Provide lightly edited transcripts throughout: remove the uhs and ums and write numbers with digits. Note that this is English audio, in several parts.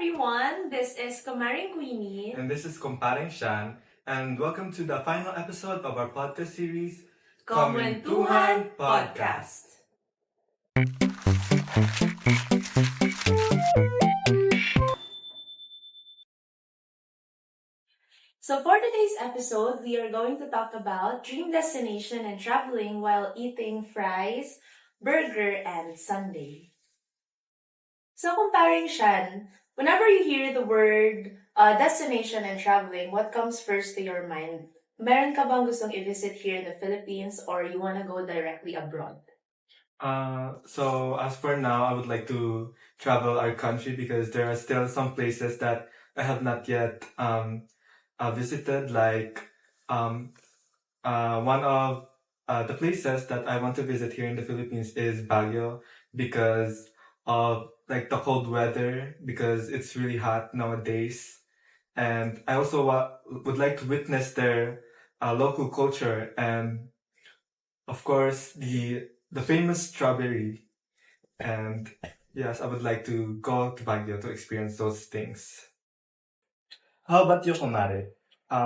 everyone, this is COMMare Queenie. And this is COMMwentuhan, and welcome to the final episode of our podcast series, COMMwentuhan Podcast. So for today's episode, we are going to talk about dream destination and traveling while eating fries, burger, and sundae. So comparing Shan, whenever you hear the word destination and traveling, what comes first to your mind? Meron ka bang gustong i-visit here in the Philippines or you wanna go directly abroad? So as for now, I would like to travel our country because there are still some places that I have not yet visited. Like one of the places that I want to visit here in the Philippines is Baguio because of like the cold weather, because it's really hot nowadays, and I also would like to witness their local culture and of course the famous strawberry. And yes, I would like to go to Baguio to experience those things. How about you, Comare?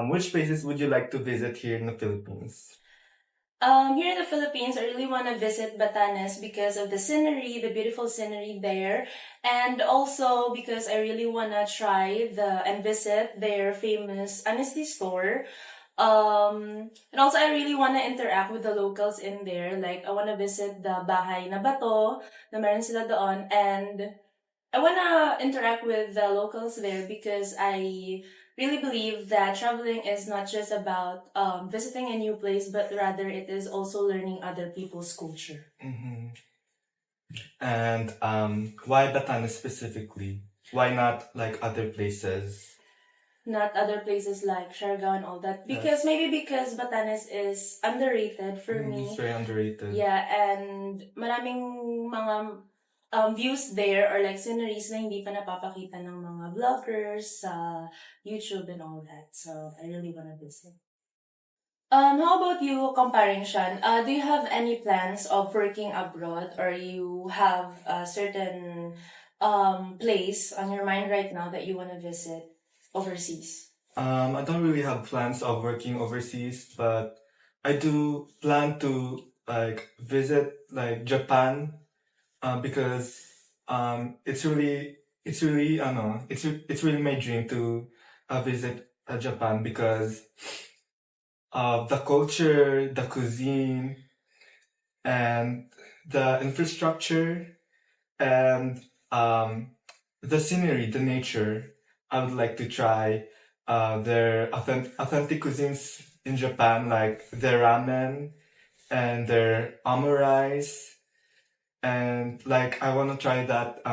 Which places would you like to visit here in the Philippines? Here in the Philippines, I really want to visit Batanes because of the scenery, the beautiful scenery there, and also because I really want to try and visit their famous honesty store. And also I really want to interact with the locals in there. Like, I want to visit the bahay na bato na meron sila doon, and I want to interact with the locals there because I really believe that traveling is not just about visiting a new place, but rather it is also learning other people's culture. Mm-hmm. And why Batanes specifically? Why not like other places? Not other places like Siargao and all that. Because maybe because Batanes is underrated for me. It's very underrated. Yeah, and maraming mga views there or like sceneries na hindi pa napapakita ng mga vloggers sa YouTube and all that. So I really wanna visit. How about you, comparing Shan? Do you have any plans of working abroad or you have a certain place on your mind right now that you wanna visit overseas? I don't really have plans of working overseas, but I do plan to like visit like Japan, because it's really it's really my dream to visit Japan because of the culture, the cuisine, and the infrastructure, and the scenery, the nature. I would like to try their authentic cuisines in Japan, like their ramen and their omurice. And like I want to try that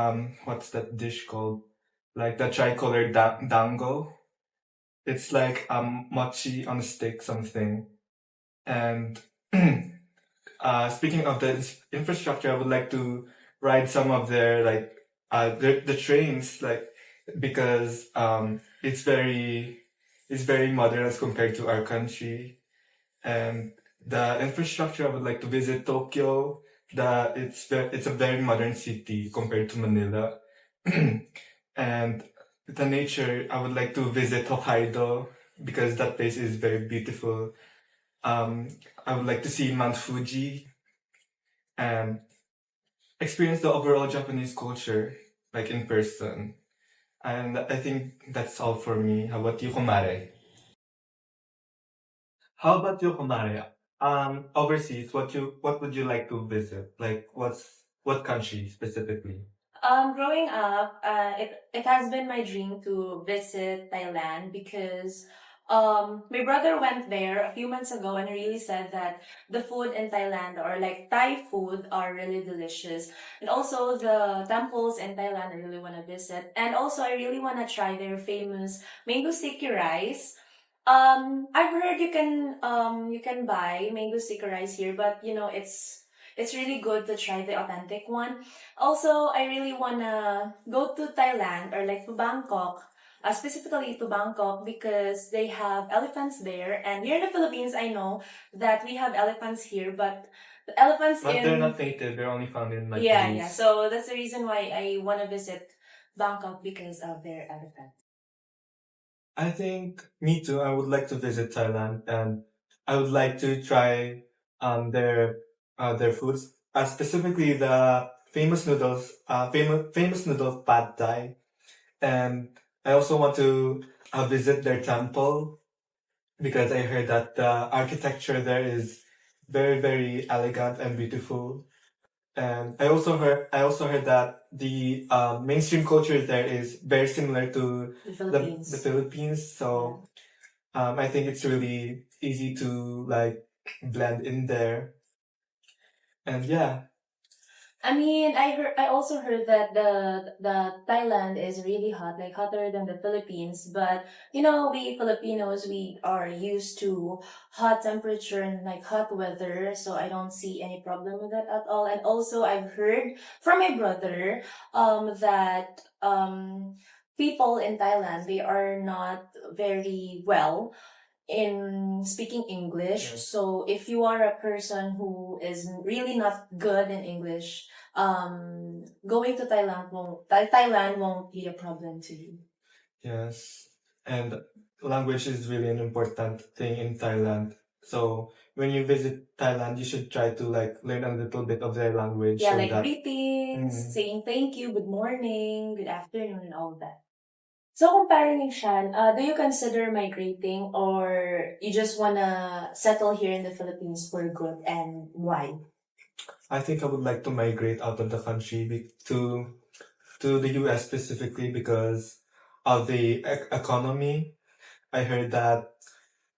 what's that dish called? Like the tricolor dango. It's like mochi on a stick something. And speaking of the infrastructure, I would like to ride some of their like the trains, like because it's very modern as compared to our country. And the infrastructure, I would like to visit Tokyo. It's a very modern city compared to Manila. And the nature, I would like to visit Hokkaido because that place is very beautiful. I would like to see Mount Fuji and experience the overall Japanese culture, like in person. And I think that's all for me. How about you, Comare? How about you, Comare? Overseas, what would you like to visit? Like, what country specifically? Growing up, it has been my dream to visit Thailand because my brother went there a few months ago and really said that the food in Thailand or like Thai food are really delicious. And also the temples in Thailand I really want to visit. And also I really want to try their famous mango sticky rice. I've heard you can buy mango sticky rice here, but you know it's really good to try the authentic one. Also, I really wanna go to Thailand or like to Bangkok, specifically to Bangkok because they have elephants there. And here in the Philippines, I know that we have elephants here, but the elephants But they're not native, they're only found in like yeah. zoos. So that's the reason why I wanna visit Bangkok because of their elephants. I think me too. I would like to visit Thailand, and I would like to try their foods, specifically the famous noodles, famous noodle pad thai, and I also want to visit their temple because I heard that the architecture there is very elegant and beautiful. And I also heard that the mainstream culture there is very similar to The the Philippines. Philippines. So I think it's really easy to like blend in there. And yeah, I mean, I also heard that the Thailand is really hot, like hotter than the Philippines. But we Filipinos, we are used to hot temperature and like hot weather, so I don't see any problem with that at all. And also, I've heard from my brother, that people in Thailand, they are not very well in speaking English. Yes. So if you are a person who is really not good in English, going to Thailand won't be a problem to you. yes, and language is really an important thing in Thailand. So when you visit Thailand, you should try to like learn a little bit of their language Yeah, so like that. greetings, Mm. saying thank you, good morning, good afternoon, and all that. So comparing Shan, do you consider migrating or you just wanna settle here in the Philippines for good, and why? I think I would like to migrate out of the country to the US specifically because of the economy. I heard that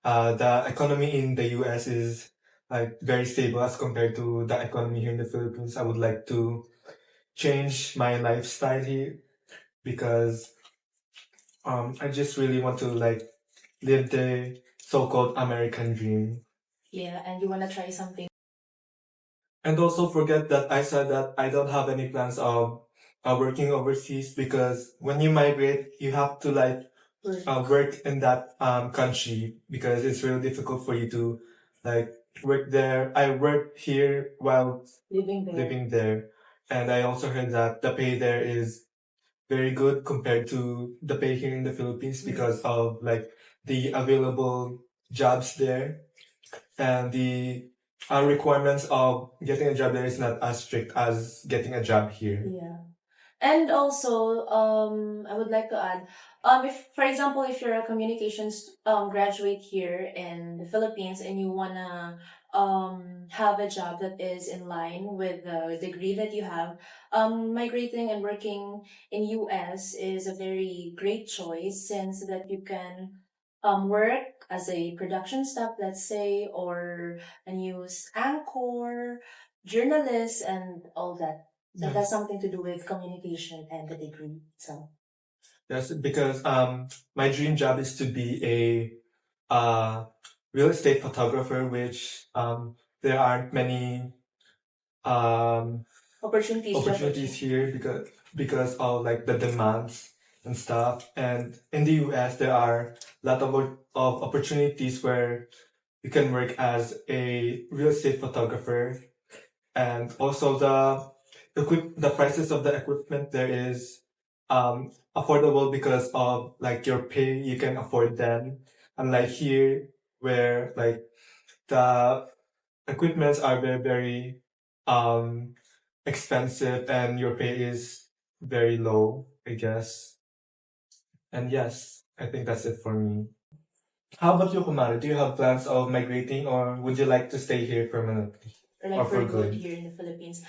the economy in the US is like very stable as compared to the economy here in the Philippines. I would like to change my lifestyle here because I just really want to like live the so-called American dream. Yeah, and you wanna try something. And also forget that I said that I don't have any plans of working overseas because when you migrate, you have to like work in that country because it's really difficult for you to like work there. I work here while living there, and I also heard that the pay there is very good compared to the pay here in the Philippines because of like the available jobs there and the requirements of getting a job there is not as strict as getting a job here. Yeah. And also, I would like to add, if, for example, if you're a communications graduate here in the Philippines and you wanna have a job that is in line with the degree that you have, migrating and working in US is a very great choice since that you can work as a production staff, let's say, or a news anchor, journalist, and all that. So it has something to do with communication and the degree itself. Yes, because my dream job is to be a real estate photographer, which there aren't many um opportunities here because of like the demands and stuff. And in the US, there are a lot of opportunities where you can work as a real estate photographer, and also the prices of the equipment there is affordable because of like your pay, you can afford them, unlike here where like the equipments are very um expensive and your pay is very low, I guess. And yes, I think that's it for me. How about you, Kumari? Do you have plans of migrating or would you like to stay here permanently? Or like Or for for good good? here in the Philippines.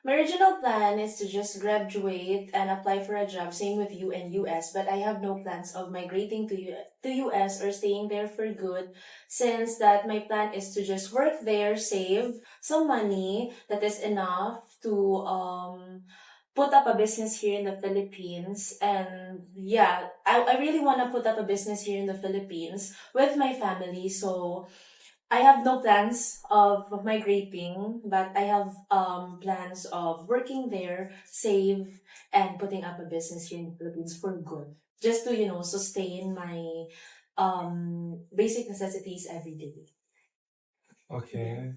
My original plan is to just graduate and apply for a job, same with you in US, but I have no plans of migrating to US or staying there for good, since that my plan is to just work there, save some money that is enough to put up a business here in the Philippines. And yeah, I really want to put up a business here in the Philippines with my family. So I have no plans of migrating, but I have plans of working there, save, and putting up a business here in the Philippines for good. Just to, sustain my basic necessities every day. Okay.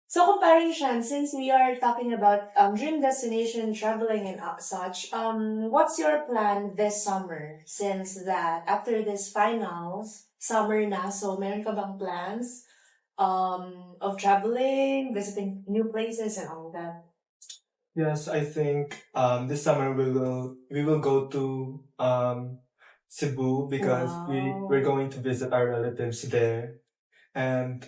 So comparing Shan, since we are talking about dream destination, traveling and such, what's your plan this summer? Since that after this finals, summer na, so meron ka bang plans of traveling, visiting new places and all that? Yes, I think this summer we will go to Cebu because we're Wow. going to visit our relatives there, and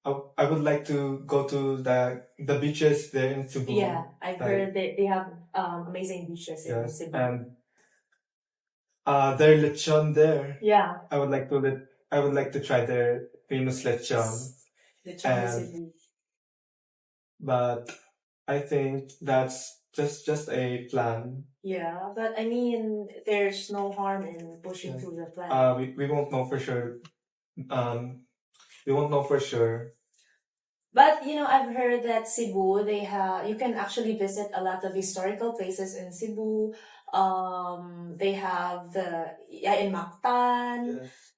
I would like to go to the beaches there in Cebu. Yeah, I've Like, heard that they have amazing beaches in yes, Cebu. and their lechon there. Yeah, I would like to try their famous lechon. lechon in And Cebu. but I think that's just a plan. Yeah, but I mean, there's no harm in pushing Yeah. through the plan. We won't know for sure. We won't know for sure. But you know, I've heard that Cebu, you can actually visit a lot of historical places in Cebu. They have in Mactan, Yes.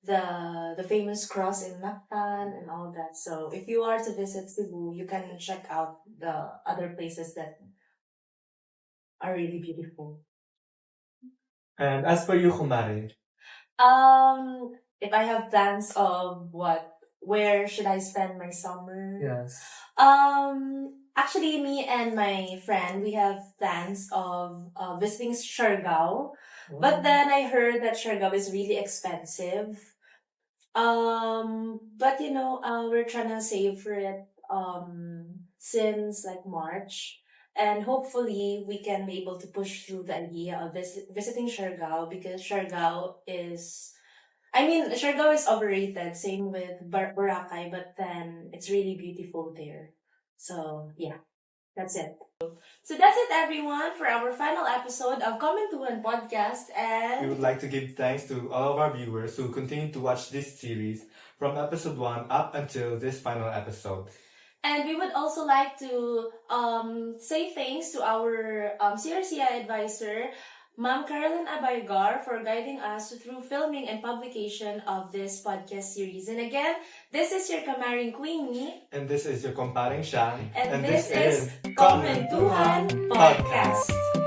the famous cross in Mactan and all that. So if you are to visit Cebu, you can check out the other places that are really beautiful. And as for you, COMMare, If I have plans of where should I spend my summer? yes. Actually, me and my friend, we have plans of visiting Siargao. But then I heard that Siargao is really expensive. But you know, we're trying to save for it since like March. And hopefully we can be able to push through the idea of visiting Siargao because Siargao is overrated, same with Boracay, but then it's really beautiful there. So, yeah, that's it. So that's it, everyone, for our final episode of COMMwentuhan Podcast. We And would like to give thanks to all of our viewers who continue to watch this series from episode 1 up until this final episode. And we would also like to say thanks to our CRCI advisor, Ma'am Carolyn Abaygar, for guiding us through filming and publication of this podcast series. And again, this is your Kamaring Queenie. And this is your comparing Shan. And this is COMMwentuhan Podcast.